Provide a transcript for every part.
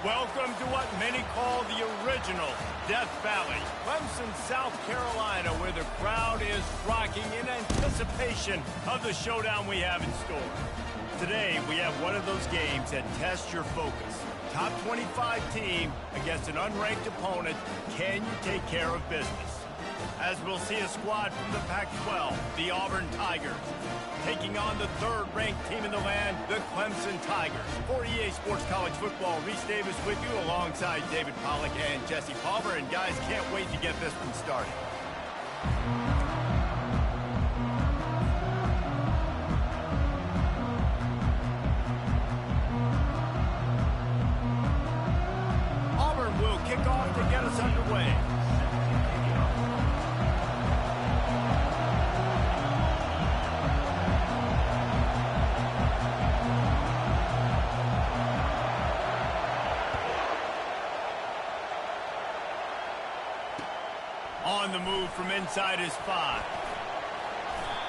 Welcome to what many call the original Death Valley, Clemson, South Carolina, where the crowd is rocking in anticipation of the showdown we have in store. Today, we have one of those games that tests your focus. Top 25 team against an unranked opponent. Can you take care of business? As we'll see a squad from the Pac-12, the Auburn Tigers, taking on the third-ranked team in the land, the Clemson Tigers. For EA Sports College Football, Reese Davis with you alongside David Pollack and Jesse Palmer. And guys, can't wait to get this one started. Auburn will kick off to get us underway. On the move from inside his 5.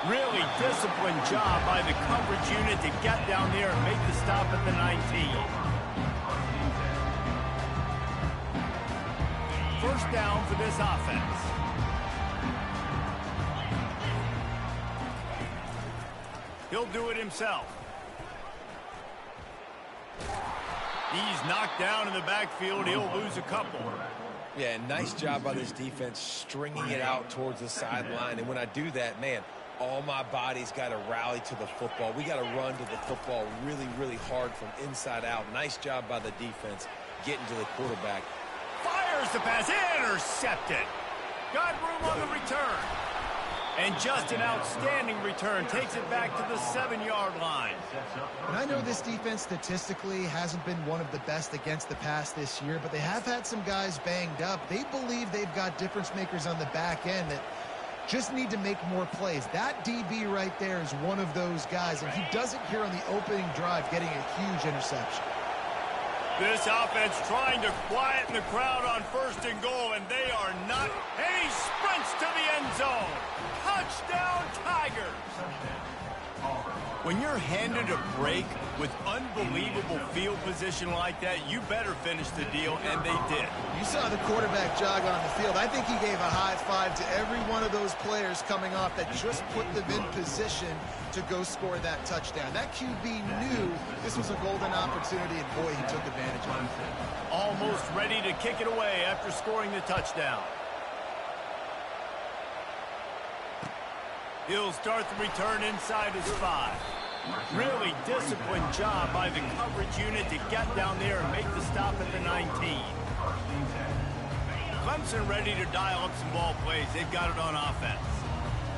Really disciplined job by the coverage unit to get down there and make the stop at the 19. First down for this offense. He'll do it himself. He's knocked down in the backfield. He'll lose a couple. Yeah, nice job by this defense stringing it out towards the sideline. And when I do that, man, all my body's got to rally to the football. We got to run to the football really, really hard from inside out. Nice job by the defense getting to the quarterback. Fires the pass, intercepted. Got room on the return. And just an outstanding return. Takes it back to the 7-yard line. And I know this defense statistically hasn't been one of the best against the pass this year, but they have had some guys banged up. They believe they've got difference makers on the back end that just need to make more plays. That DB right there is one of those guys, and he does it here on the opening drive, getting a huge interception. This offense trying to quieten the crowd on 1st and goal, and they are not. And he sprints to the end zone. Touchdown, Tigers! When you're handed a break with unbelievable field position like that, you better finish the deal, and they did. You saw the quarterback jog on the field. I think he gave a high five to every one of those players coming off that just put them in position to go score that touchdown. That QB knew this was a golden opportunity, and boy, he took advantage of it. Almost ready to kick it away after scoring the touchdown. He'll start the return inside his 5. Really disciplined job by the coverage unit to get down there and make the stop at the 19. Clemson ready to dial up some ball plays. They've got it on offense.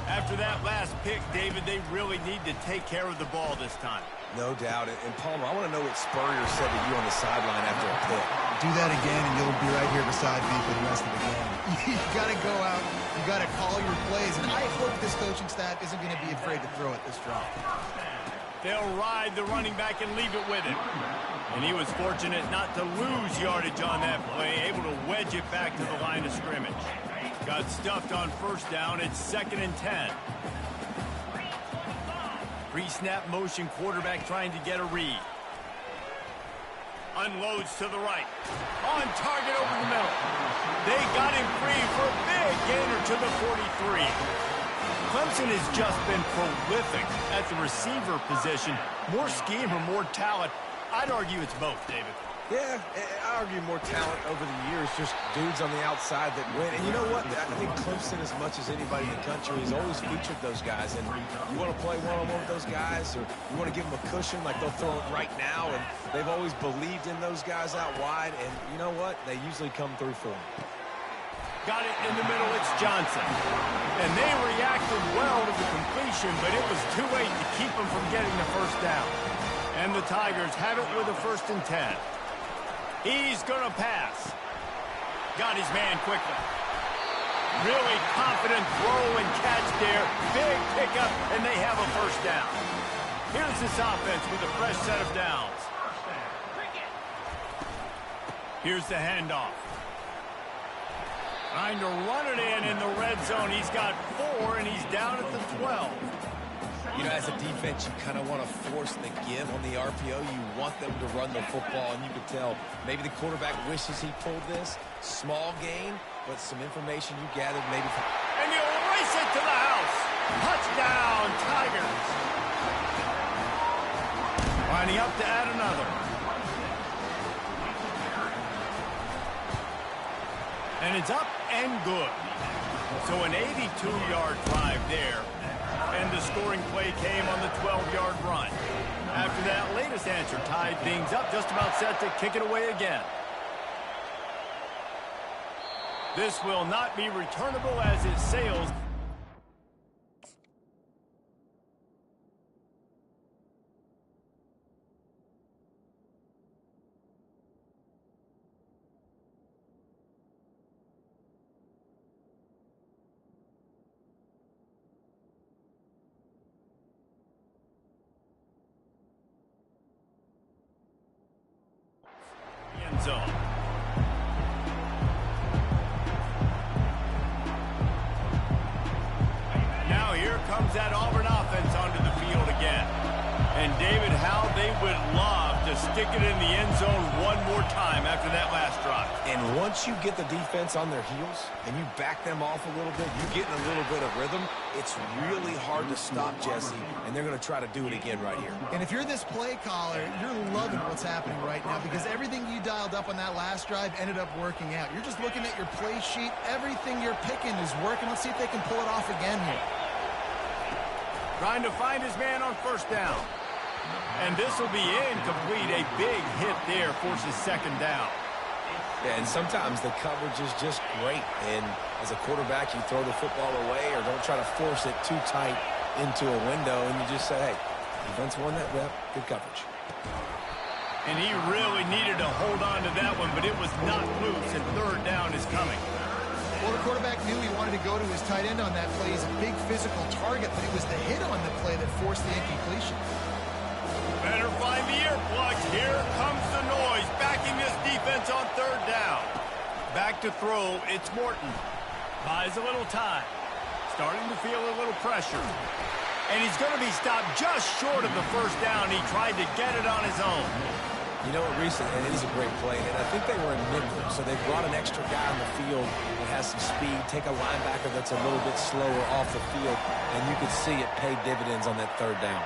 After that last pick, David, they really need to take care of the ball this time. No doubt. And Palmer, I want to know what Spurrier said to you on the sideline after a pick. Do that again, and you'll be right here beside me for the rest of the game. You got to go out. You got to call your plays. And I hope this coaching staff isn't going to be afraid to throw it this drive. They'll ride the running back and leave it with him. And he was fortunate not to lose yardage on that play, able to wedge it back to the line of scrimmage. Got stuffed on 1st down. It's 2nd and 10. Pre-snap motion quarterback trying to get a read. Unloads to the right. On target over the middle. They got him free for a big gainer to the 43. Clemson has just been prolific at the receiver position. More scheme or more talent? I'd argue it's both, David. Yeah, I argue more talent over the years, just dudes on the outside that win. And you know what? I think Clemson, as much as anybody in the country, has always featured those guys. And you want to play one-on-one with those guys, or you want to give them a cushion like they'll throw it right now. And they've always believed in those guys out wide. And you know what? They usually come through for them. Got it in the middle. It's Johnson. And they reacted well to the completion, but it was too late to keep them from getting the 1st down. And the Tigers have it with a 1st and 10. He's going to pass. Got his man quickly. Really confident throw and catch there. Big pickup, and they have a 1st down. Here's this offense with a fresh set of downs. Here's the handoff. Trying to run it in the red zone. He's got 4, and he's down at the 12. You know, as a defense, you kind of want to force the give on the RPO. You want them to run the football, and you can tell maybe the quarterback wishes he pulled this. Small gain, but some information you gathered maybe from... And you race it to the house. Touchdown, Tigers. Lining up to add another. And it's up and good. So an 82-yard drive there. And the scoring play came on the 12-yard run. After that latest answer tied things up, just about set to kick it away again. This will not be returnable as it sails. End zone. Now here comes that Auburn offense onto the field again. And David, how they would love to stick it in the end zone one more time after that last drive. And once you get the defense on their heels and you back them off a little bit, you're getting a little bit of rhythm. It's really hard to stop, Jesse, and they're going to try to do it again right here. And if you're this play caller, you're loving what's happening right now because everything you dialed up on that last drive ended up working out. You're just looking at your play sheet. Everything you're picking is working. Let's see if they can pull it off again here. Trying to find his man on first down. And this will be incomplete. A big hit there forces second down. Yeah, and sometimes the coverage is just great. And as a quarterback, you throw the football away or don't try to force it too tight into a window. And you just say, hey, defense won that rep. Good coverage. And he really needed to hold on to that one, but it was not loose, and third down is coming. Well, the quarterback knew he wanted to go to his tight end on that play. He's a big physical target, but it was the hit on the play that forced the incompletion. Better find the earplugs. Here comes the noise, backing this defense on third down. Back to throw, it's Morton. Buys a little time. Starting to feel a little pressure. And he's going to be stopped just short of the first down. He tried to get it on his own. You know what, Reese, and it is a great play, and I think they were in nickel, so they brought an extra guy on the field that has some speed, take a linebacker that's a little bit slower off the field, and you could see it pay dividends on that third down.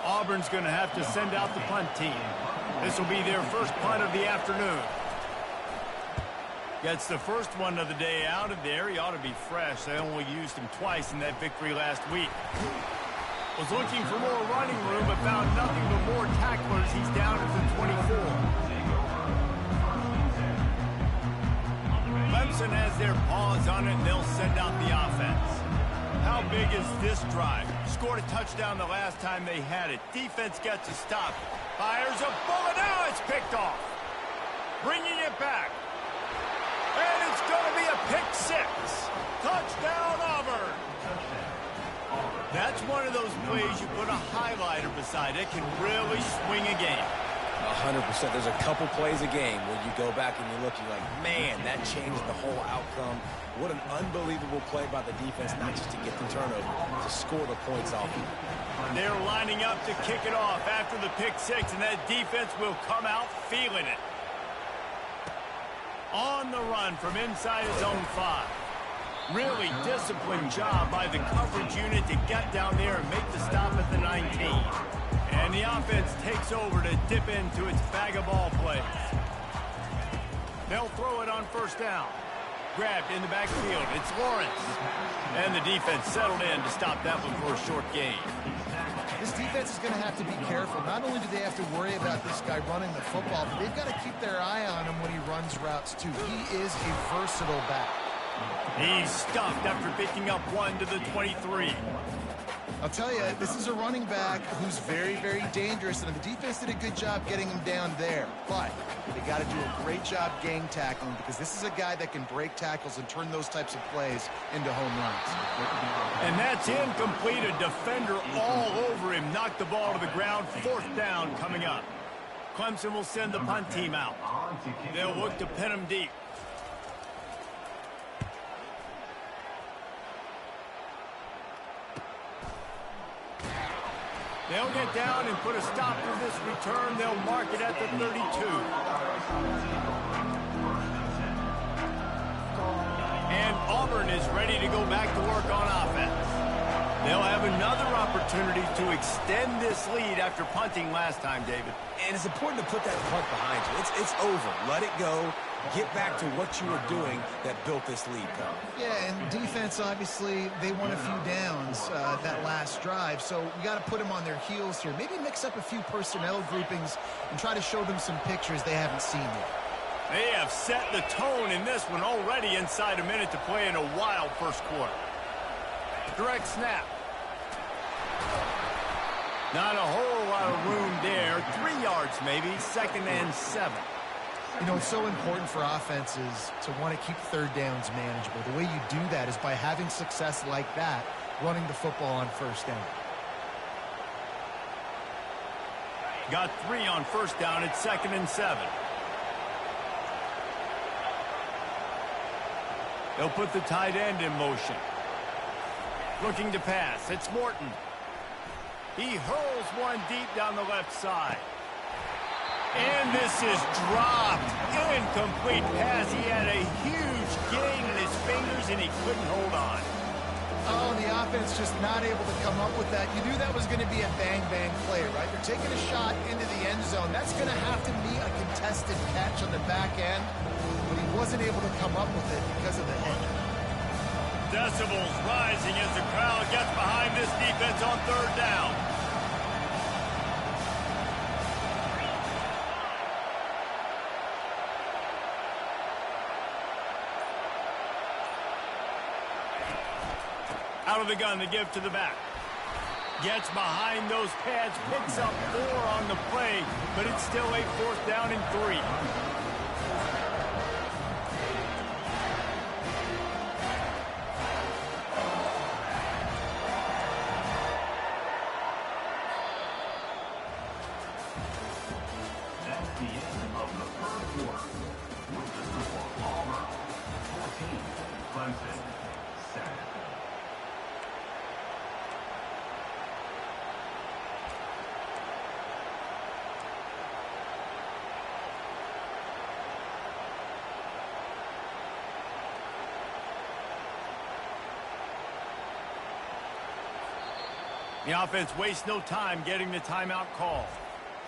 Auburn's going to have to send out the punt team. This will be their first punt of the afternoon. Gets the first one of the day out of there. He ought to be fresh. They only used him twice in that victory last week. Was looking for more running room, but found nothing but more tacklers. He's down at the 24. Clemson has their paws on it, and they'll send out the offense. How big is this drive? Scored a touchdown the last time they had it. Defense gets a stop. Fires a bullet. Now it's picked off. Bringing it back. And it's going to be a pick six. Touchdown, Auburn. That's one of those plays you put a highlighter beside it, can really swing a game. 100%. There's a couple plays a game where you go back and you're looking like, man, that changed the whole outcome. What an unbelievable play by the defense, not just to get the turnover, to score the points off. They're lining up to kick it off after the pick six, and that defense will come out feeling it. On the run from inside his own 5. Really disciplined job by the coverage unit to get down there and make the stop at the 19. And the offense takes over to dip into its bag of ball plays. They'll throw it on first down. Grabbed in the backfield. It's Lawrence. And the defense settled in to stop that one for a short gain. This defense is going to have to be careful. Not only do they have to worry about this guy running the football, but they've got to keep their eye on him when he runs routes, too. He is a versatile back. He's stuffed after picking up one to the 23. I'll tell you, this is a running back who's very, very dangerous, and the defense did a good job getting him down there. But they got to do a great job gang tackling because this is a guy that can break tackles and turn those types of plays into home runs. And that's incomplete. A defender all over him. Knocked the ball to the ground. Fourth down coming up. Clemson will send the punt team out. They'll look to pin him deep. They'll get down and put a stop to this return. They'll mark it at the 32. And Auburn is ready to go back to work on offense. They'll have another opportunity to extend this lead after punting last time, David. And it's important to put that punt behind you. It's over. Let it go. Get back to what you were doing that built this lead, Paul. Yeah, and defense, obviously, they won a few downs that last drive, so we got to put them on their heels here. Maybe mix up a few personnel groupings and try to show them some pictures they haven't seen yet. They have set the tone in this one already inside a minute to play in a wild first quarter. Direct snap. Not a whole lot of room there. 3 yards maybe, 2nd and 7. You know, it's so important for offenses to want to keep third downs manageable. The way you do that is by having success like that, running the football on first down. Got 3 on first down. It's 2nd and 7. They'll put the tight end in motion. Looking to pass. It's Morton. He hurls one deep down the left side. And this is dropped. Incomplete pass. He had a huge gain in his fingers, and he couldn't hold on. Oh, the offense just not able to come up with that. You knew that was going to be a bang-bang play, right? They're taking a shot into the end zone. That's going to have to be a contested catch on the back end, but he wasn't able to come up with it because of the head. Decibels rising as the crowd gets behind this defense on third down. Out of the gun to give to the back. Gets behind those pads, picks up 4 on the play, but it's still a 4th down and 3. That's the end of the first quarter. With the score, Auburn 14, Clemson 7. The offense wastes no time getting the timeout call.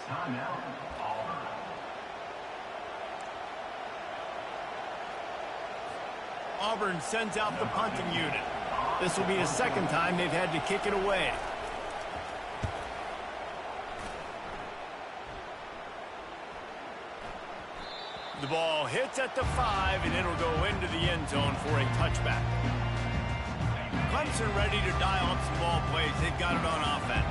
Timeout, Auburn. Auburn sends out the punting unit. This will be the 2nd time they've had to kick it away. The ball hits at the 5, and it'll go into the end zone for a touchback. Clemson ready to dial up some ball plays. They've got it on offense.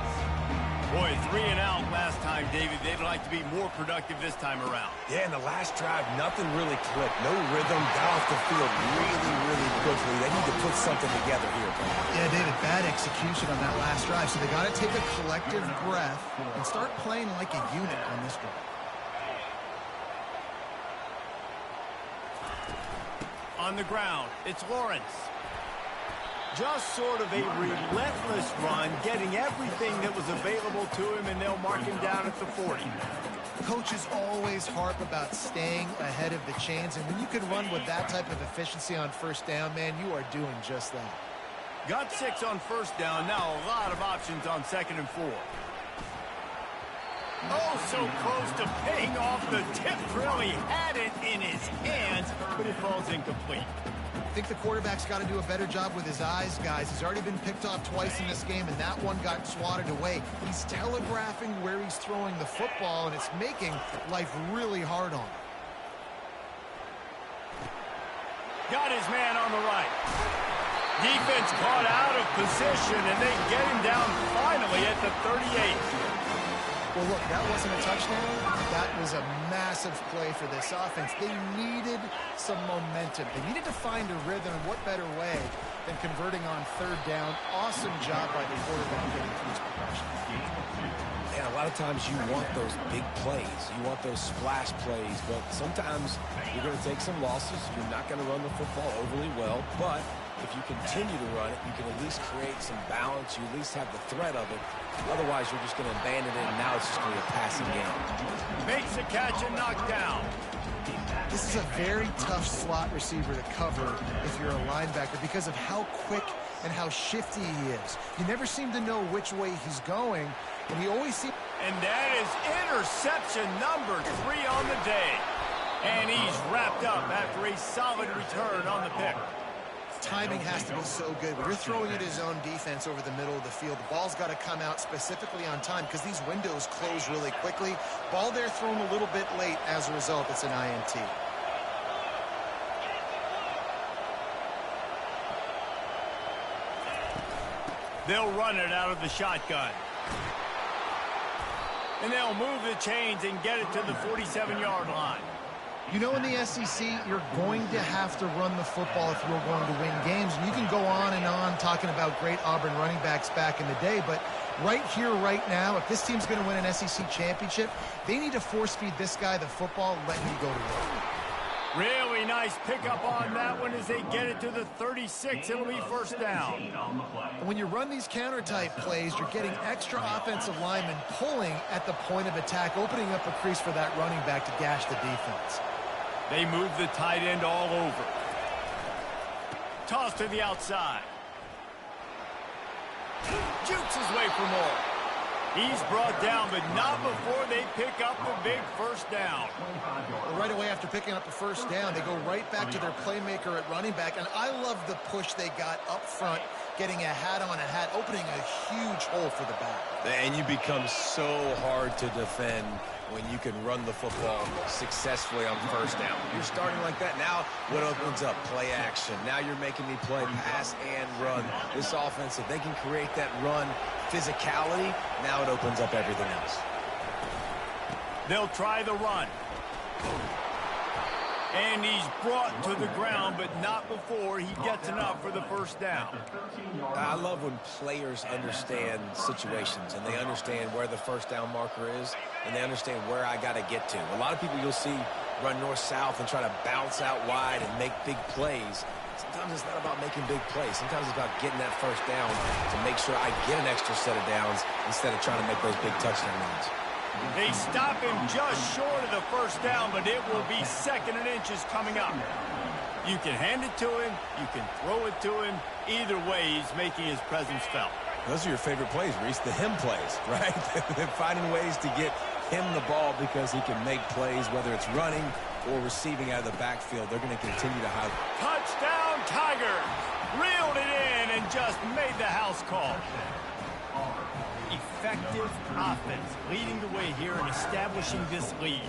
Boy, 3 and out last time, David. They'd like to be more productive this time around. Yeah, in the last drive, nothing really clicked. No rhythm, got off the field really quickly. They need to put something together here, bro. Yeah, David, bad execution on that last drive, so they got to take a collective breath and start playing like a unit on this drive. On the ground, it's Lawrence. Just sort of a relentless run, getting everything that was available to him, and they'll mark him down at the 40. Coaches always harp about staying ahead of the chains, and when you can run with that type of efficiency on first down, man, you are doing just that. Got 6 on first down, now a lot of options on 2nd and 4. Oh, so close to paying off the tip drill. He had it in his hands, but it falls incomplete. I think the quarterback's got to do a better job with his eyes, guys. He's already been picked off twice in this game, and that one got swatted away. He's telegraphing where he's throwing the football, and it's making life really hard on him. Got his man on the right. Defense caught out of position, and they get him down finally at the 38. Well, look, that wasn't a touchdown. That was a massive play for this offense. They needed some momentum. They needed to find a rhythm, and what better way than converting on third down. Awesome job by the quarterback getting through his progression. Yeah, a lot of times you want those big plays. You want those splash plays, but sometimes you're going to take some losses. You're not going to run the football overly well, but if you continue to run it, you can at least create some balance. You at least have the threat of it. Otherwise, you're just going to abandon it, and now it's just going to be a passing game. Makes the catch and knocked down. This is a very tough slot receiver to cover if you're a linebacker because of how quick and how shifty he is. You never seem to know which way he's going, and he always seems... And that is interception number 3 on the day. And he's wrapped up after a solid return on the pick. Timing has to be so good. When you're throwing it his own defense over the middle of the field, the ball's got to come out specifically on time because these windows close really quickly. Ball there thrown a little bit late. As a result, it's an INT. They'll run it out of the shotgun. And they'll move the chains and get it to the 47-yard line. You know, in the SEC, you're going to have to run the football if you're going to win games. And you can go on and on talking about great Auburn running backs back in the day, but right here, right now, if this team's going to win an SEC championship, they need to force-feed this guy the football, let him go to work. Really nice pickup on that one as they get it to the 36. It'll be first down. When you run these counter-type plays, you're getting extra offensive linemen pulling at the point of attack, opening up a crease for that running back to gash the defense. They move the tight end all over. Toss to the outside. Jukes his way for more. He's brought down, but not before they pick up the big first down. Well, right away after picking up the first down, they go right back to their playmaker at running back. And I love the push they got up front, getting a hat on a hat, opening a huge hole for the back. And you become so hard to defend when you can run the football successfully on first down. You're starting like that. Now what opens up? Play action. Now you're making me play pass and run. This offense, if they can create that run physicality, now it opens up everything else. They'll try the run. And he's brought to the ground, but not before he gets enough for the first down. I love when players understand situations and they understand where the first down marker is and they understand where I got to get to. A lot of people you'll see run north-south and try to bounce out wide and make big plays. Sometimes it's not about making big plays. Sometimes it's about getting that first down to make sure I get an extra set of downs instead of trying to make those big touchdown runs. They stop him just short of the first down, but it will be second and inches coming up. You can hand it to him. You can throw it to him. Either way, he's making his presence felt. Those are your favorite plays, Reese, the him plays, right? They're finding ways to get him the ball because he can make plays, whether it's running or receiving out of the backfield. They're going to continue to highlight. Touchdown, Tigers! Reeled it in and just made the house call. Effective offense leading the way here and establishing this lead.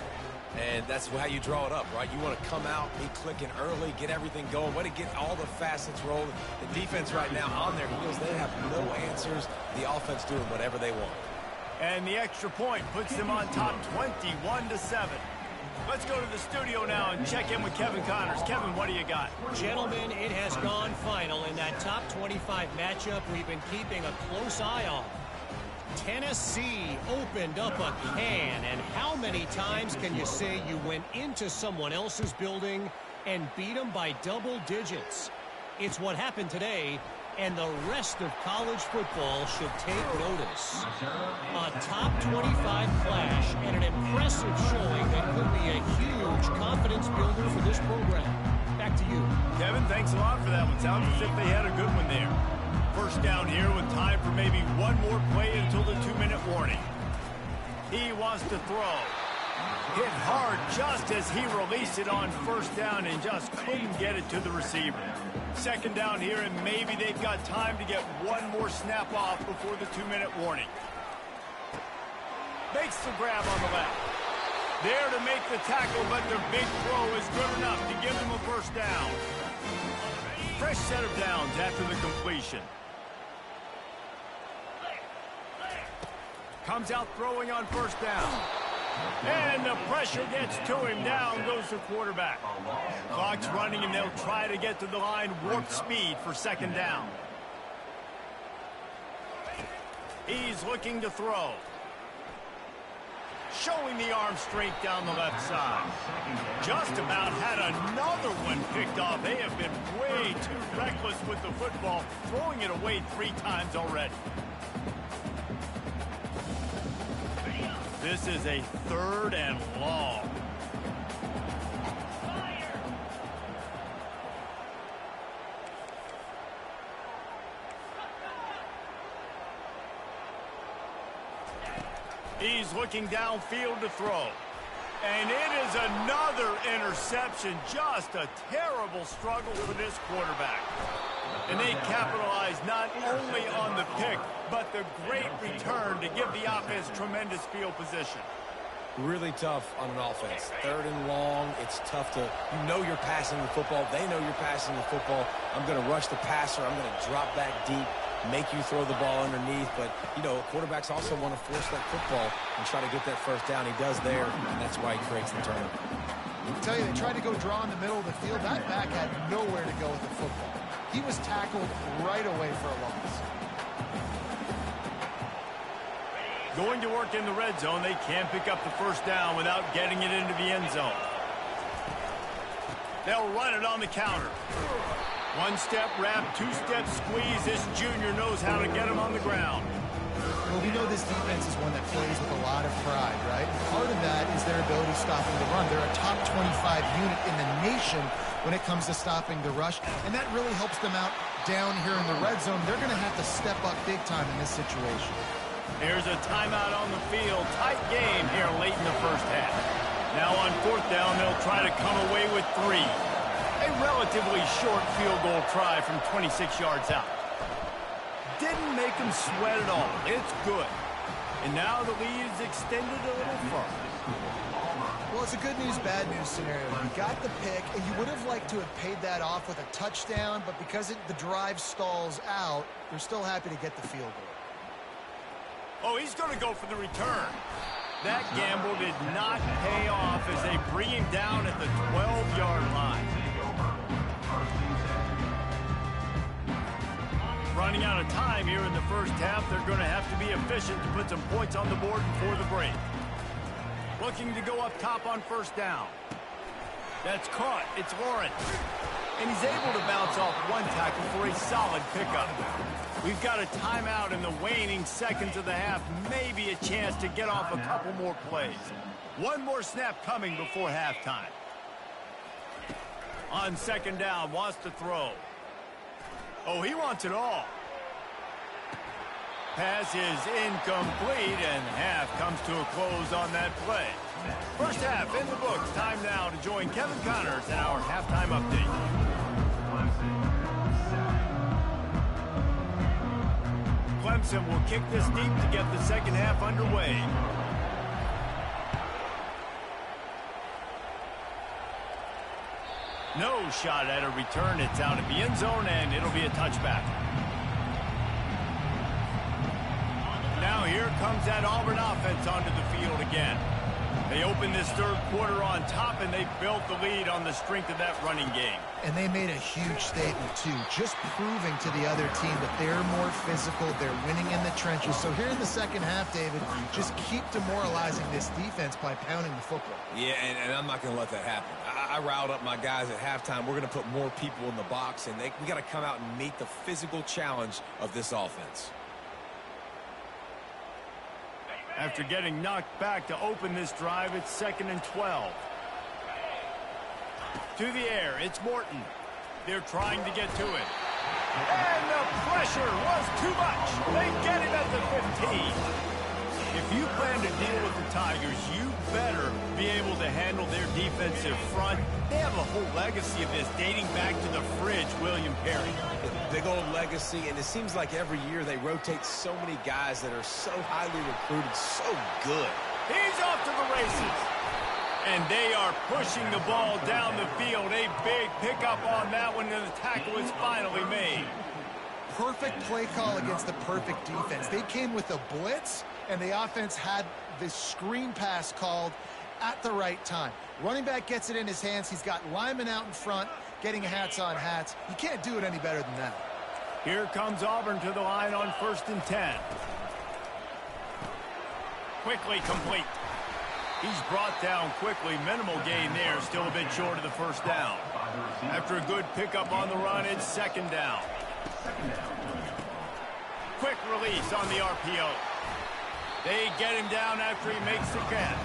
And that's how you draw it up, right? You want to come out, be clicking early, get everything going, way to get all the facets rolling. The defense right now on their heels, they have no answers. The offense doing whatever they want. And the extra point puts them on top 21-7. Let's go to the studio now and check in with Kevin Connors. Kevin, what do you got? Gentlemen, it has gone final in that top 25 matchup we've been keeping a close eye on. Tennessee opened up a can, and how many times can you say you went into someone else's building and beat them by double digits? It's what happened today, and the rest of college football should take notice. A top 25 clash and an impressive showing that could be a huge confidence builder for this program. Back to you. Kevin, thanks a lot for that one. Sounds as if they had a good one there. First down here with time for maybe one more play until the 2-minute warning. He wants to throw. Hit hard just as he released it on first down and just couldn't get it to the receiver. Second down here, and maybe they've got time to get one more snap off before the 2-minute warning. Makes the grab on the left. There to make the tackle, but their big throw is good enough to give them a first down. Fresh set of downs after the completion. Comes out throwing on first down. And the pressure gets to him. Down goes the quarterback. Clock's running, and they'll try to get to the line warp speed for second down. He's looking to throw. showing the arm strength down the left side. Just about had another one picked off. They have been way too reckless with the football, throwing it away 3 times already. This is a 3rd and long. He's looking downfield to throw. And it is another interception. Just a terrible struggle for this quarterback. And they capitalize not only on the pick, but the great return to give the offense tremendous field position. Really tough on an offense. 3rd and long. It's tough to, you know you're passing the football. They know you're passing the football. I'm going to rush the passer. I'm going to drop back deep, make you throw the ball underneath. But, you know, quarterbacks also want to force that football and try to get that first down. He does there, and that's why he creates the turnover. I tell you, they tried to go draw in the middle of the field. That back had nowhere to go with the football. He was tackled right away for a loss. Going to work in the red zone. They can't pick up the first down without getting it into the end zone. They'll run it on the counter. 1-step wrap, 2-step squeeze. This junior knows how to get him on the ground. Well, we know this defense is one that plays with a lot of pride, right? Part of that is their ability stopping the run. They're a top 25 unit in the nation when it comes to stopping the rush, and that really helps them out down here in the red zone. They're going to have to step up big time in this situation. Here's a timeout on the field. Tight game here late in the first half. Now on 4th down, they'll try to come away with 3. A relatively short field goal try from 26 yards out. Didn't make them sweat at all. It's good. And now the lead is extended a little further. Well, it's a good news, bad news scenario. You got the pick, and you would have liked to have paid that off with a touchdown, but because the drive stalls out, they're still happy to get the field goal. Oh, he's going to go for the return. That gamble did not pay off as they bring him down at the 12-yard line. Running out of time here in the first half, they're going to have to be efficient to put some points on the board before the break. Looking to go up top on 1st down. That's caught. It's Lawrence. And he's able to bounce off 1 tackle for a solid pickup. We've got a timeout in the waning seconds of the half. Maybe a chance to get off a couple more plays. 1 more snap coming before halftime. On 2nd down, wants to throw. Oh, he wants it all. Pass is incomplete, and half comes to a close on that play. First half in the books. Time now to join Kevin Connors in our halftime update. Clemson will kick this deep to get the second half underway. No shot at a return. It's out of the end zone, and it'll be a touchback. Now here comes that Auburn offense onto the field again. They opened this 3rd quarter on top, and they built the lead on the strength of that running game. And they made a huge statement, too, just proving to the other team that they're more physical, they're winning in the trenches. So here in the second half, David, just keep demoralizing this defense by pounding the football. Yeah, and I'm not going to let that happen. I riled up my guys at halftime. We're going to put more people in the box, and we got to come out and meet the physical challenge of this offense. After getting knocked back to open this drive, it's 2nd and 12. To the air, it's Morton. They're trying to get to it. And the pressure was too much. They get him at the 15. If you plan to deal with the Tigers, you better be able to handle their defensive front. They have a whole legacy of this dating back to the fridge, William Perry. Big old legacy, and it seems like every year they rotate so many guys that are so highly recruited, so good. He's off to the races. And they are pushing the ball down the field. A big pickup on that one, and the tackle is finally made. Perfect play call against the perfect defense. They came with a blitz, and the offense had this screen pass called at the right time. Running back gets it in his hands. He's got linemen out in front, getting hats on hats. You can't do it any better than that. Here comes Auburn to the line on 1st and 10. Quickly complete. He's brought down quickly. Minimal gain there. Still a bit short of the first down. After a good pickup on the run, it's second down. Quick release on the RPO. They get him down after he makes the catch.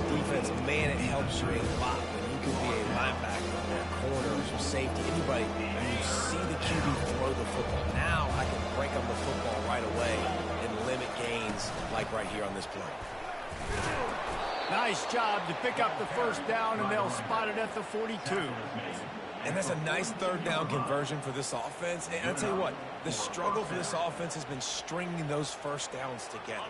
Defense, man, it helps you a lot when you can be a linebacker or a corner or safety, anybody, and you see the QB throw the football. Now I can break up the football right away and limit gains like right here on this play. Nice job to pick up the first down, and they'll spot it at the 42. And that's a nice third down conversion for this offense. And I'll tell you what, the struggle for this offense has been stringing those first downs together.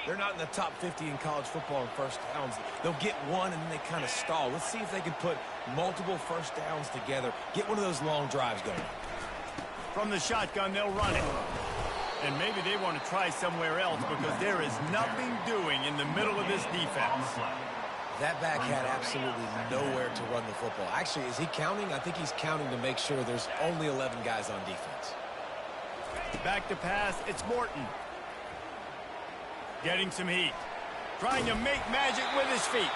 They're not in the top 50 in college football in first downs. They'll get one and then they kind of stall. Let's see if they can put multiple first downs together. Get one of those long drives going. From the shotgun, they'll run it. And maybe they want to try somewhere else because there is nothing doing in the middle of this defense. That back had absolutely nowhere to run the football. Actually, is he counting? I think he's counting to make sure there's only 11 guys on defense. Back to pass, it's Morton. Getting some heat. Trying to make magic with his feet.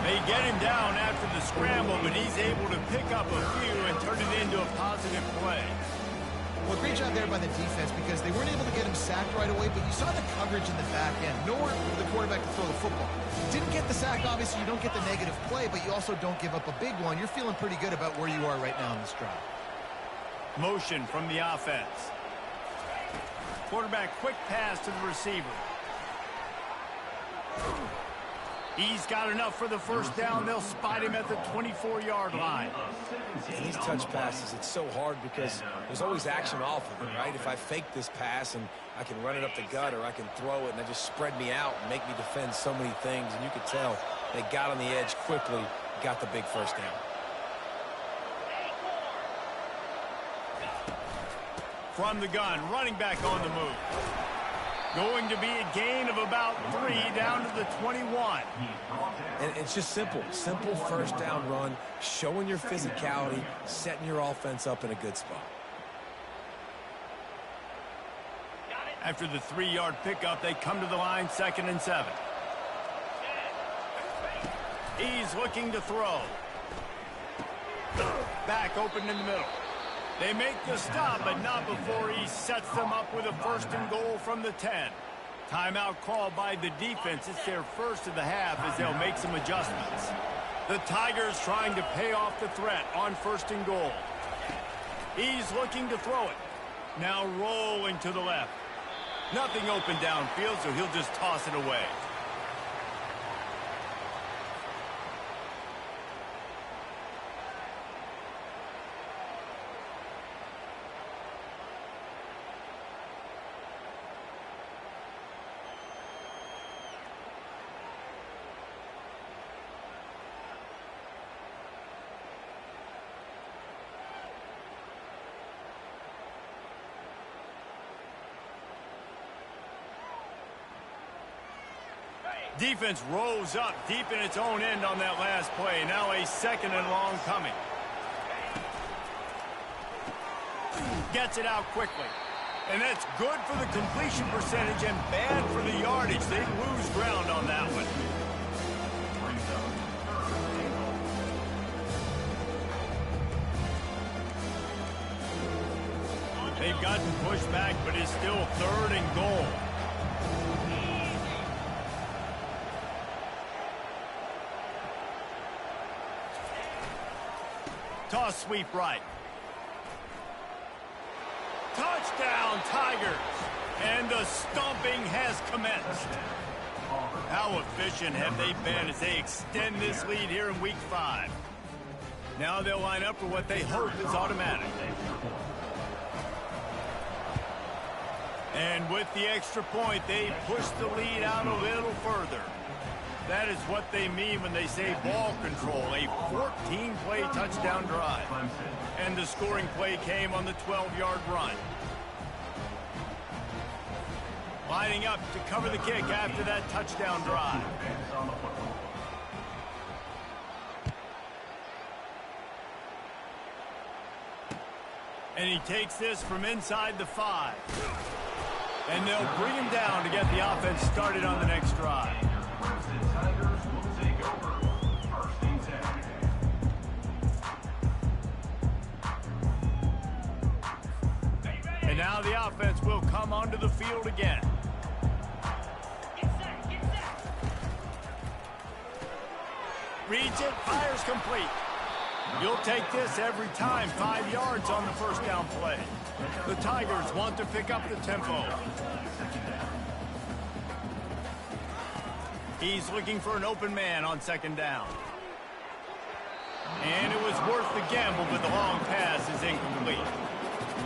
They get him down after the scramble, but he's able to pick up a few and turn it into a positive play. Well, great job there by the defense because they weren't able to get him sacked right away, but you saw the coverage in the back end. Nowhere for the quarterback to throw the football. Didn't get the sack, obviously. You don't get the negative play, but you also don't give up a big one. You're feeling pretty good about where you are right now in this drive. Motion from the offense. Quarterback quick pass to the receiver. He's got enough for the first down. They'll spot him at the 24-yard line. And these touch passes, it's so hard because there's always action off of it, right? If I fake this pass and I can run it up the gut or I can throw it and they just spread me out and make me defend so many things. And you could tell they got on the edge quickly, got the big first down. From the gun, running back on the move. Going to be a gain of about 3 down to the 21. And it's just simple. Simple first down run, showing your physicality, setting your offense up in a good spot. After the 3-yard pickup, they come to the line, 2nd and 7. He's looking to throw. Back open in the middle. They make the stop, but not before he sets them up with a 1st and goal from the 10. Timeout called by the defense. It's their first of the half as they'll make some adjustments. The Tigers trying to pay off the threat on 1st and goal. He's looking to throw it. Now rolling to the left. Nothing open downfield, so he'll just toss it away. Defense rose up deep in its own end on that last play. Now a 2nd and long coming. Gets it out quickly. And that's good for the completion percentage and bad for the yardage. They lose ground on that one. They've gotten pushed back, but it's still 3rd and goal. Toss sweep right. Touchdown, Tigers. And the stomping has commenced. How efficient have they been as they extend this lead here in Week 5? Now they'll line up for what they hope is automatic. And with the extra point, they push the lead out a little further. That is what they mean when they say ball control, a 14-play touchdown drive. And the scoring play came on the 12-yard run. Lining up to cover the kick after that touchdown drive. And he takes this from inside the 5. And they'll bring him down to get the offense started on the next drive. now the offense will come onto the field again. Reads it, fires complete. You'll take this every time. 5 yards on the first down play. The Tigers want to pick up the tempo. He's looking for an open man on second down. And it was worth the gamble, but the long pass is incomplete.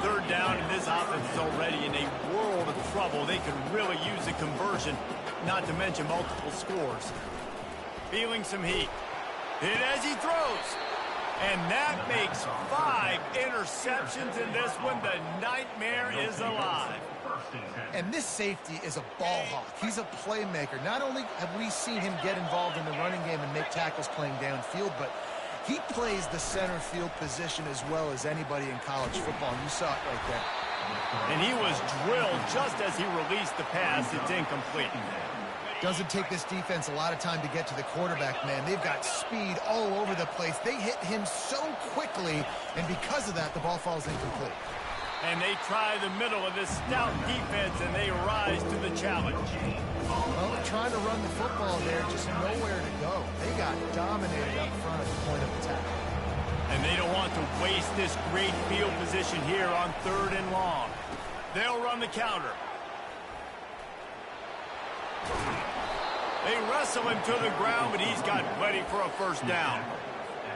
Third down, and this offense is already in a world of trouble. They could really use a conversion, not to mention multiple scores. Feeling some heat. Hit as he throws. And that makes 5 interceptions in this one. The nightmare is alive. And this safety is a ball hawk. He's a playmaker. Not only have we seen him get involved in the running game and make tackles playing downfield, but he plays the center field position as well as anybody in college football. And you saw it right there. And he was drilled just as he released the pass. It's incomplete. Doesn't take this defense a lot of time to get to the quarterback, man. They've got speed all over the place. They hit him so quickly, and because of that, the ball falls incomplete. And they try the middle of this stout defense, and they rise to the challenge. Well, they're trying to run the football there, just nowhere to go. They got dominated up front at the point of attack. And they don't want to waste this great field position here on 3rd and long. They'll run the counter. They wrestle him to the ground, but he's got plenty for a first down.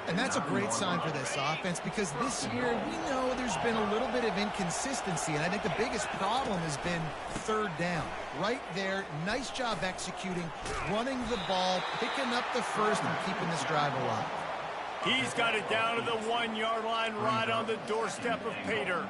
And that's a great sign for this offense because this year we know there's been a little bit of inconsistency, and I think the biggest problem has been 3rd down. Right there, nice job executing, running the ball, picking up the first, and keeping this drive alive. He's got it down to the 1-yard line right on the doorstep of Pater.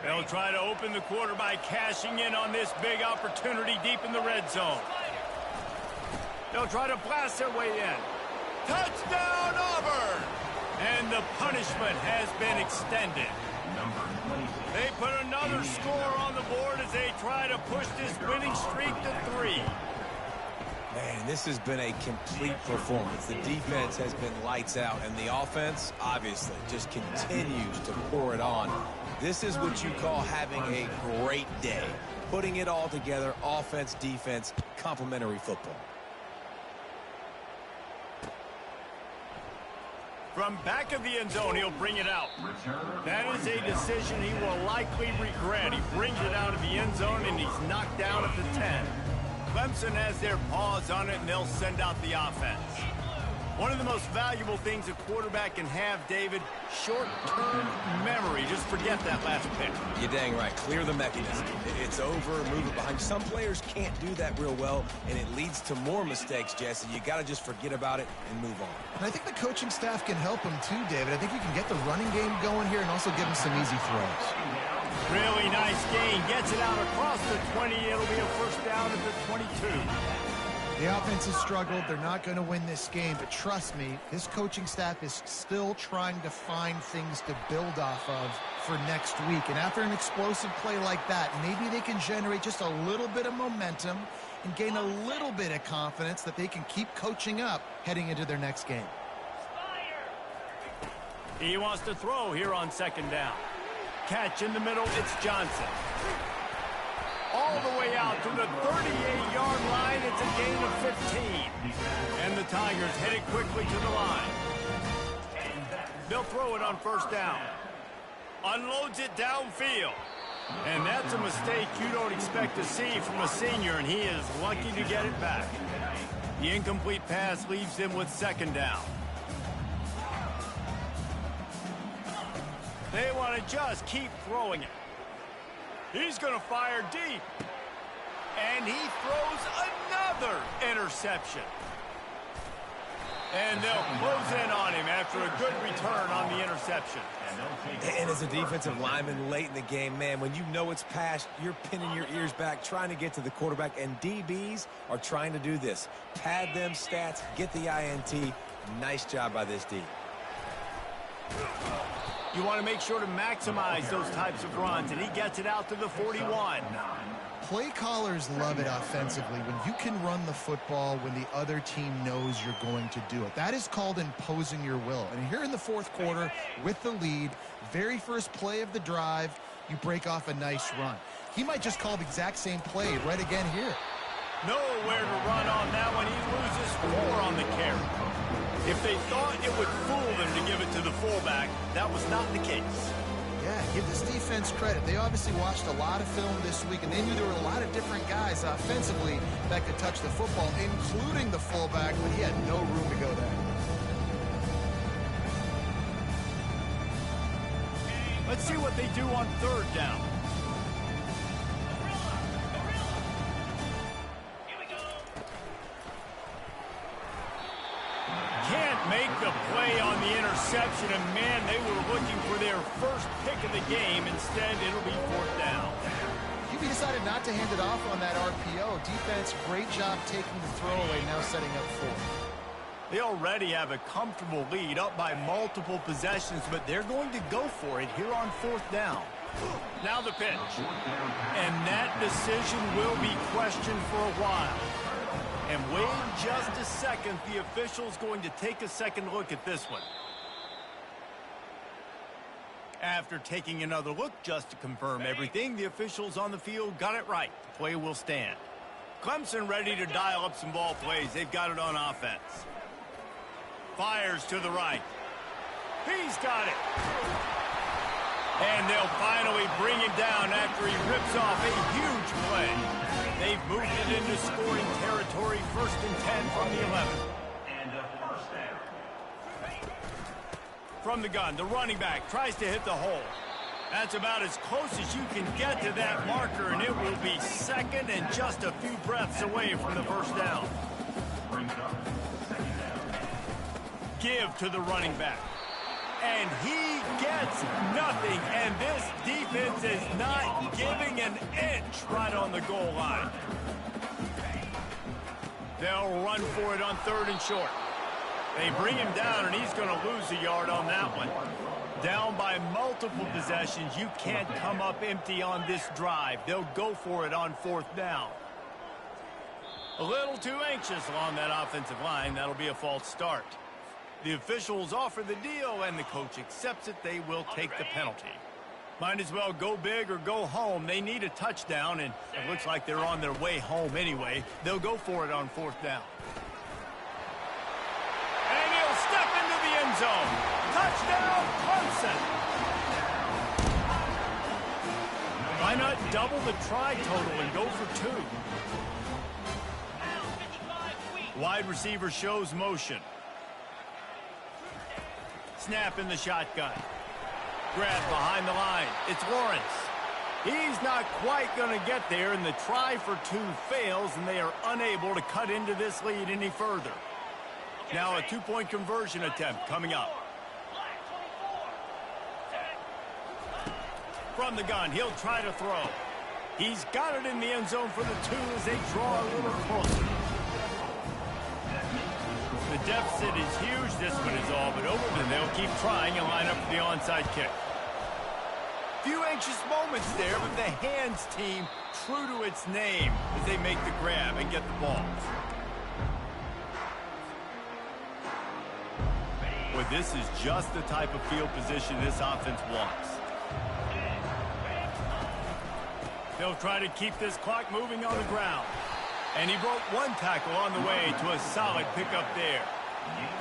They'll try to open the quarter by cashing in on this big opportunity deep in the red zone. They'll try to blast their way in. Touchdown, Auburn! And the punishment has been extended. They put another score on the board as they try to push this winning streak to 3. Man, this has been a complete performance. The defense has been lights out, and the offense, obviously, just continues to pour it on. This is what you call having a great day. Putting it all together, offense, defense, complementary football. From back of the end zone, he'll bring it out. That is a decision he will likely regret. He brings it out of the end zone, and he's knocked down at the 10. Clemson has their paws on it, and they'll send out the offense. One of the most valuable things a quarterback can have, David, short-term memory. Just forget that last pick. You're dang right. Clear the mechanism. It's over, move it behind. Some players can't do that real well, and it leads to more mistakes, Jesse. You got to just forget about it and move on. And I think the coaching staff can help him too, David. I think you can get the running game going here and also give him some easy throws. Really nice gain. Gets it out across the 20. It'll be a first down at the 22. The offense has struggled. They're not going to win this game, but trust me, this coaching staff is still trying to find things to build off of for next week. And after an explosive play like that, maybe they can generate just a little bit of momentum and gain a little bit of confidence that they can keep coaching up heading into their next game. He wants to throw here on second down. Catch in the middle, it's Johnson. All the way out to the 38-yard line. It's a gain of 15. And the Tigers headed quickly to the line. They'll throw it on first down. Unloads it downfield. And that's a mistake you don't expect to see from a senior, and he is lucky to get it back. The incomplete pass leaves him with second down. They want to just keep throwing it. He's going to fire deep. And he throws another interception. And they'll close in on him after a good return on the interception. And as a defensive lineman late in the game, man, when you know it's passed, you're pinning your ears back, trying to get to the quarterback, and DBs are trying to do this. Pad them stats, get the INT. Nice job by this D. You want to make sure to maximize those types of runs, and he gets it out to the 41. Play callers love it offensively when you can run the football when the other team knows you're going to do it. That is called imposing your will. And here in the fourth quarter with the lead, very first play of the drive, you break off a nice run. He might just call the exact same play right again here. Nowhere to run on that one. He loses 4 on the carry. If they thought it would fool them to give it to the fullback, that was not the case. Yeah, give this defense credit. They obviously watched a lot of film this week, and they knew there were a lot of different guys offensively that could touch the football, including the fullback, but he had no room to go there. Let's see what they do on 3rd down. Can't make the play on the interception, and man, they were looking for their first pick of the game. Instead, it'll be 4th down. QB decided not to hand it off on that RPO. Defense, great job taking the throwaway, now setting up 4th. They already have a comfortable lead, up by multiple possessions, but they're going to go for it here on 4th down. Now the pitch. And that decision will be questioned for a while. And wait just a second, the official's going to take a second look at this one. After taking another look just to confirm everything, the officials on the field got it right. The play will stand. Clemson ready to dial up some ball plays. They've got it on offense. Fires to the right. He's got it. And they'll finally bring it down after he rips off a huge play. They've moved it into scoring territory, 1st and 10 from the 11. And a first down. From the gun, the running back tries to hit the hole. That's about as close as you can get to that marker, and it will be 2nd and just a few breaths away from the 1st down. Brings up 2nd down. Give to the running back. And he gets nothing, and this defense is not giving an inch right on the goal line. They'll run for it on 3rd and short. They bring him down, and he's going to lose a yard on that one. Down by multiple possessions, you can't come up empty on this drive. They'll go for it on 4th down. A little too anxious along that offensive line. That'll be a false start. The officials offer the deal, and the coach accepts it. They will take the penalty. Might as well go big or go home. They need a touchdown, and it looks like they're on their way home anyway. They'll go for it on 4th down. And he'll step into the end zone. Touchdown, Clemson. Why not double the try total and go for 2? Wide receiver shows motion. Snap in the shotgun. Grab behind the line. It's Lawrence. He's not quite going to get there, and the try for 2 fails, and they are unable to cut into this lead any further. Now a 2-point conversion attempt coming up. From the gun, he'll try to throw. He's got it in the end zone for the 2 as they draw a little closer. The deficit is huge. This one is all but over, and they'll keep trying and line up for the onside kick. Few anxious moments there, but the hands team true to its name as they make the grab and get the ball. Well, this is just the type of field position this offense wants. They'll try to keep this clock moving on the ground. And he broke 1 tackle on the way to a solid pickup there.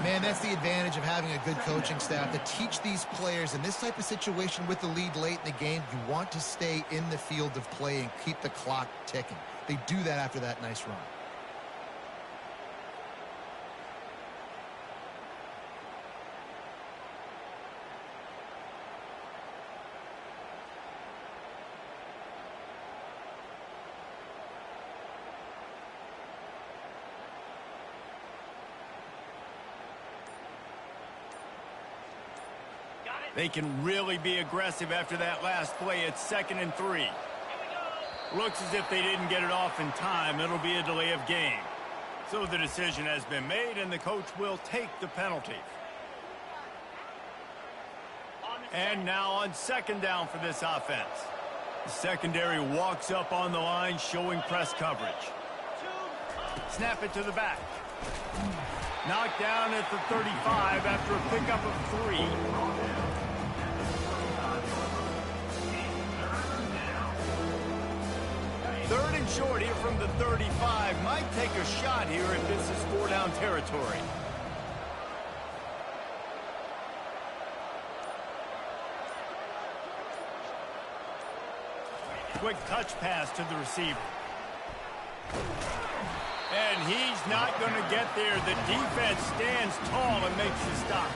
Man, that's the advantage of having a good coaching staff to teach these players in this type of situation with the lead late in the game. You want to stay in the field of play and keep the clock ticking. They do that after that nice run. They can really be aggressive after that last play. It's 2nd and 3. Looks as if they didn't get it off in time. It'll be a delay of game. So the decision has been made, and the coach will take the penalty. And now on 2nd down for this offense. The secondary walks up on the line, showing press coverage. Snap it to the back. Knocked down at the 35 after a pickup of 3. Third and short here from the 35. Might take a shot here if this is 4-down territory. Quick touch pass to the receiver. And he's not going to get there. The defense stands tall and makes the stop.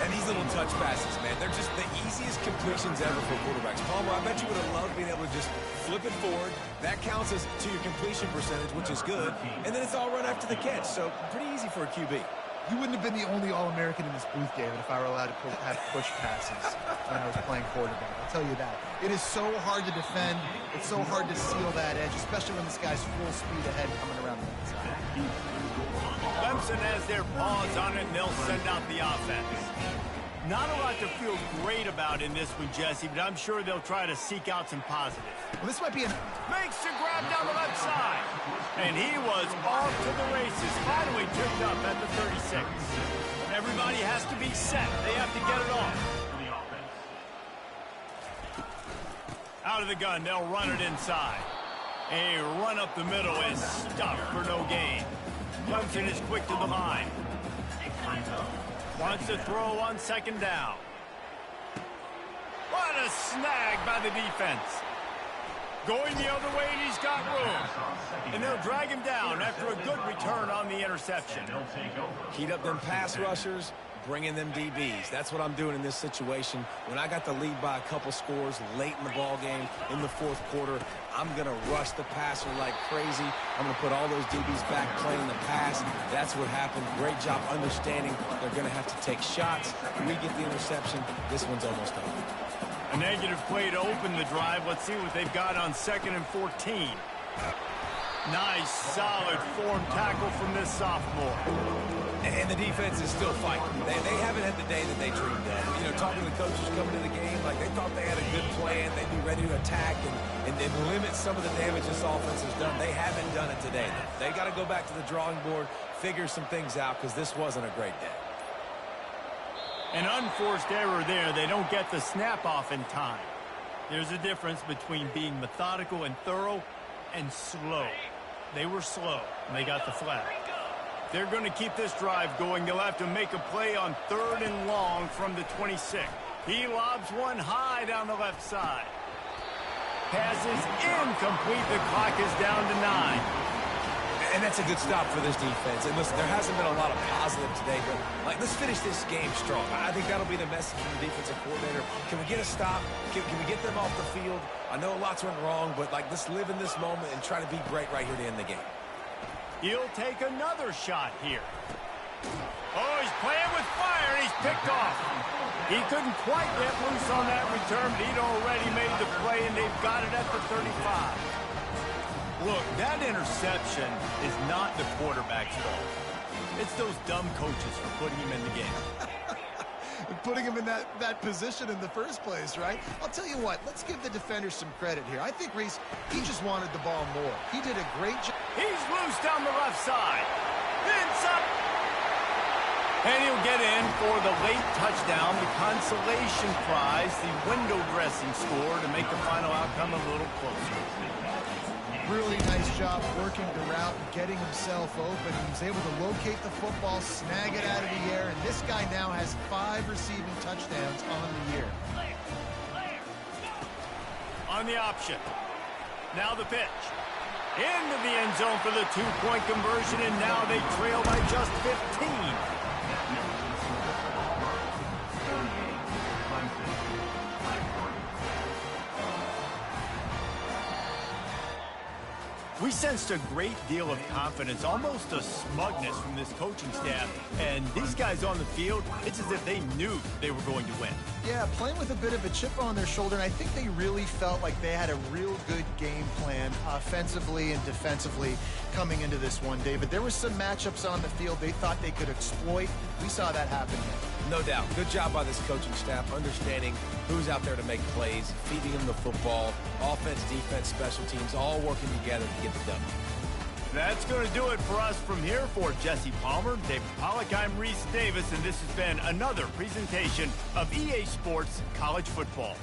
And these little touch passes, man, they're just the easiest completions ever for quarterbacks. Palmer, I bet you would have loved being able to just flip it forward. That counts as to your completion percentage, which is good. And then it's all run after the catch. So pretty easy for a QB. You wouldn't have been the only All-American in this booth, David, if I were allowed to have push passes when I was playing quarterback. I'll tell you that. It is so hard to defend. It's so hard to seal that edge, especially when this guy's full speed ahead coming around the inside. Clemson has their paws on it, and they'll send out the offense. Not a lot to feel great about in this one, Jesse, but I'm sure they'll try to seek out some positives. Well, this might be Makes the grab down the left side. And he was off to the races. Finally tipped up at the 36. Everybody has to be set. They have to get it off. Out of the gun, they'll run it inside. A run up the middle is stuffed for no gain. Clemson is quick to the line. Wants to throw on second down. What a snag by the defense. Going the other way, and he's got room. And they'll drag him down after a good return on the interception. Heat up them pass rushers, bring in them DBs. That's what I'm doing in this situation. When I got the lead by a couple scores late in the ball game in the fourth quarter, I'm going to rush the passer like crazy. I'm going to put all those DBs back playing the pass. That's what happened. Great job understanding they're going to have to take shots. We get the interception. This one's almost over. A negative play to open the drive. Let's see what they've got on 2nd and 14. Nice, solid form tackle from this sophomore. And the defense is still fighting. They haven't had the day that they dreamed of. You know, talking to the coaches coming to the game, like they thought they had a good plan. They'd be ready to attack and limit some of the damage this offense has done. They haven't done it today. They got to go back to the drawing board, figure some things out, because this wasn't a great day. An unforced error there. They don't get the snap off in time. There's a difference between being methodical and thorough and slow. They were slow, and they got the flag. They're going to keep this drive going. They'll have to make a play on 3rd and long from the 26. He lobs one high down the left side. Pass is incomplete. The clock is down to 9. And that's a good stop for this defense. And listen, there hasn't been a lot of positive today, but let's finish this game strong. I think that'll be the message from the defensive coordinator. Can we get a stop? Can we get them off the field? I know lots went wrong, but let's live in this moment and try to be great right here to end the game. He'll take another shot here. Oh, he's playing with fire, and he's picked off. He couldn't quite get loose on that return, but he'd already made the play, and they've got it at the 35. Look, that interception is not the quarterback's fault. It's those dumb coaches for putting him in the game. Putting him in that position in the first place, right? I'll tell you what, let's give the defender some credit here. I think Reese, he just wanted the ball more. He did a great job. He's loose down the left side. It's up. And he'll get in for the late touchdown, the consolation prize, the window dressing score to make the final outcome a little closer. Really nice job working the route, getting himself open. He was able to locate the football, snag it out of the air, and this guy now has 5 receiving touchdowns on the year. On the option. Now the pitch. Into the end zone for the 2-point conversion, and now they trail by just 15. We sensed a great deal of confidence, almost a smugness from this coaching staff. And these guys on the field, it's as if they knew they were going to win. Yeah, playing with a bit of a chip on their shoulder, and I think they really felt like they had a real good game plan offensively and defensively coming into this one, David. There were some matchups on the field they thought they could exploit. We saw that happen here. No doubt. Good job by this coaching staff, understanding who's out there to make plays, feeding them the football, offense, defense, special teams, all working together to get the W. That's going to do it for us from here. For Jesse Palmer, David Pollack, I'm Reese Davis, and this has been another presentation of EA Sports College Football.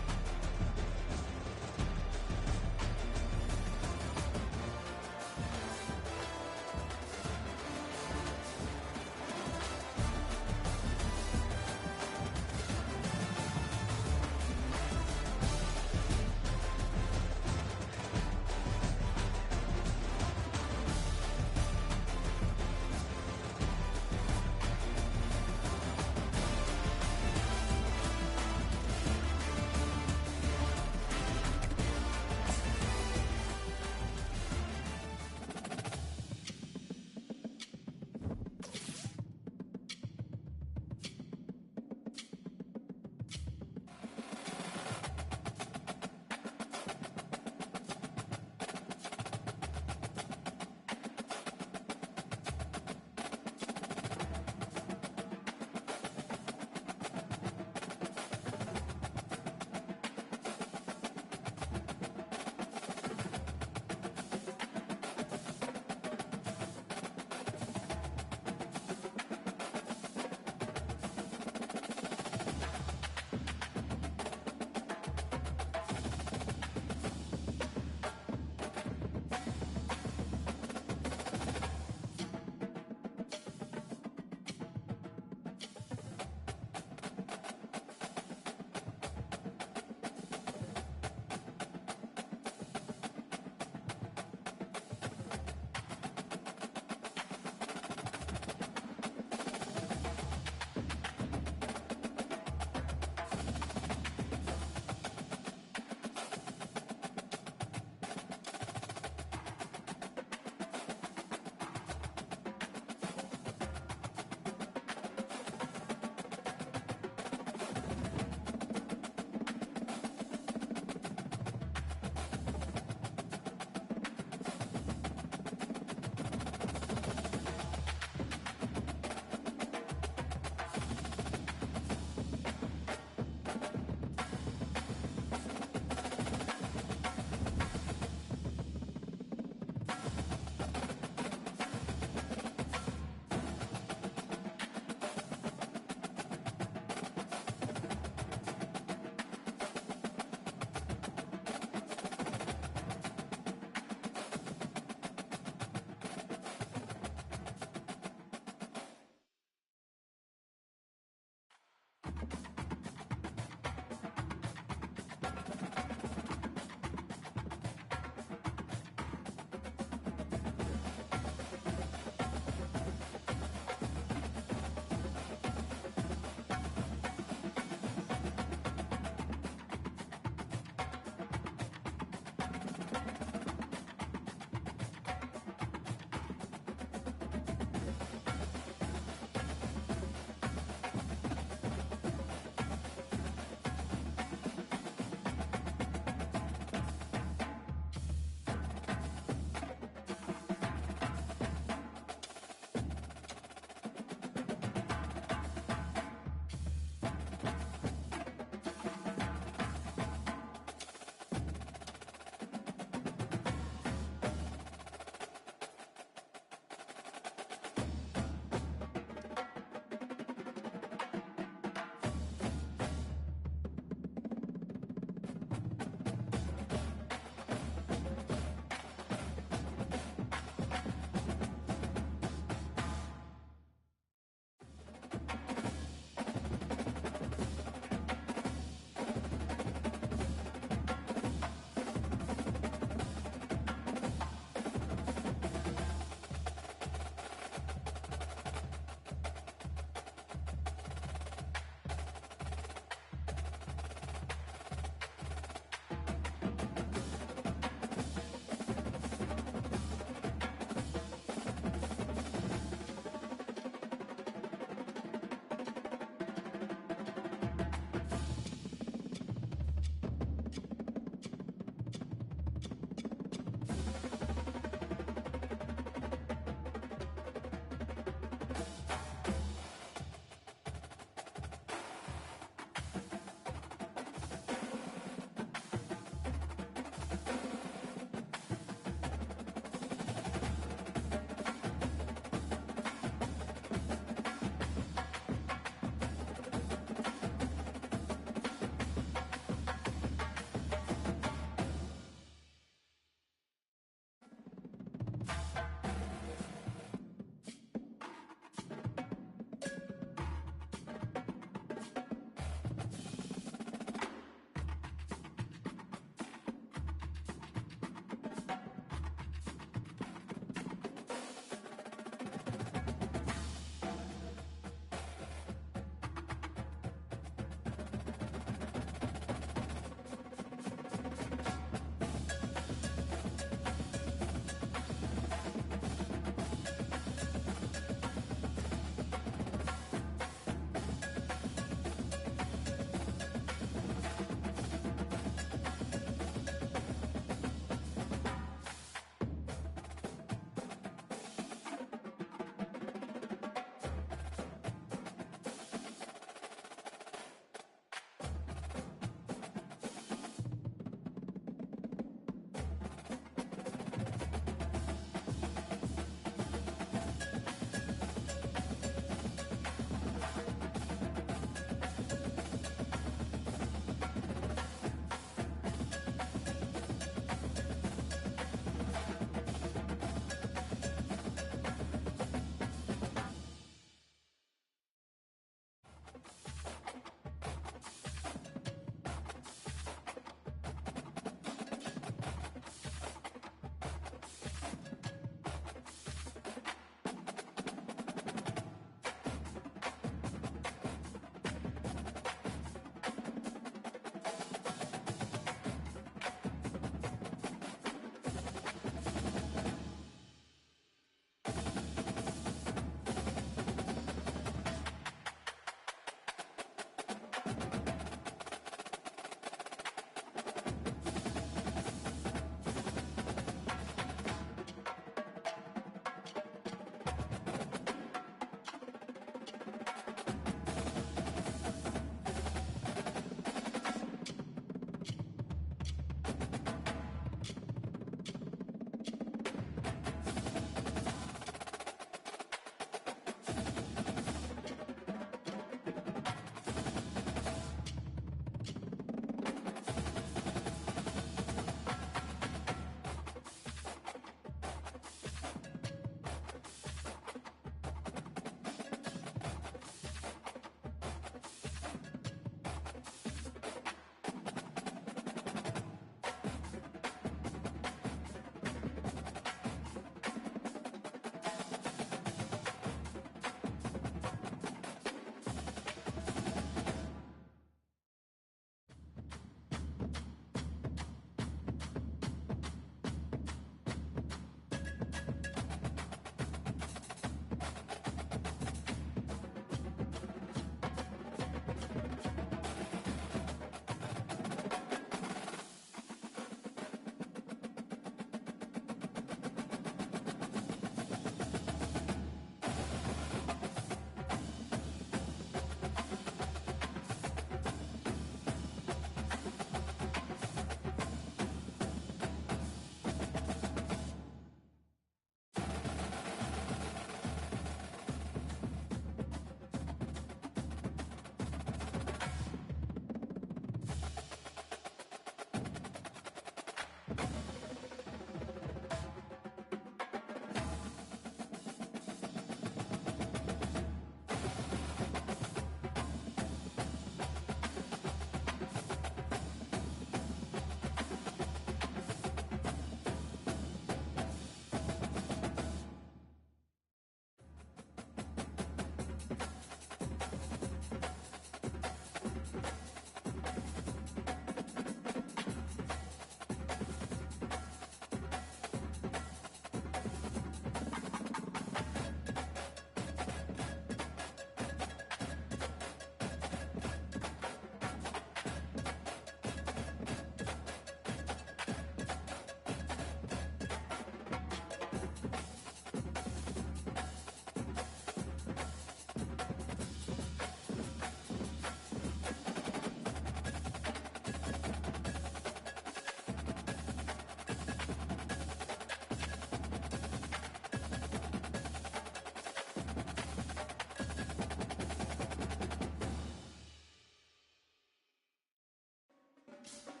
Clemson.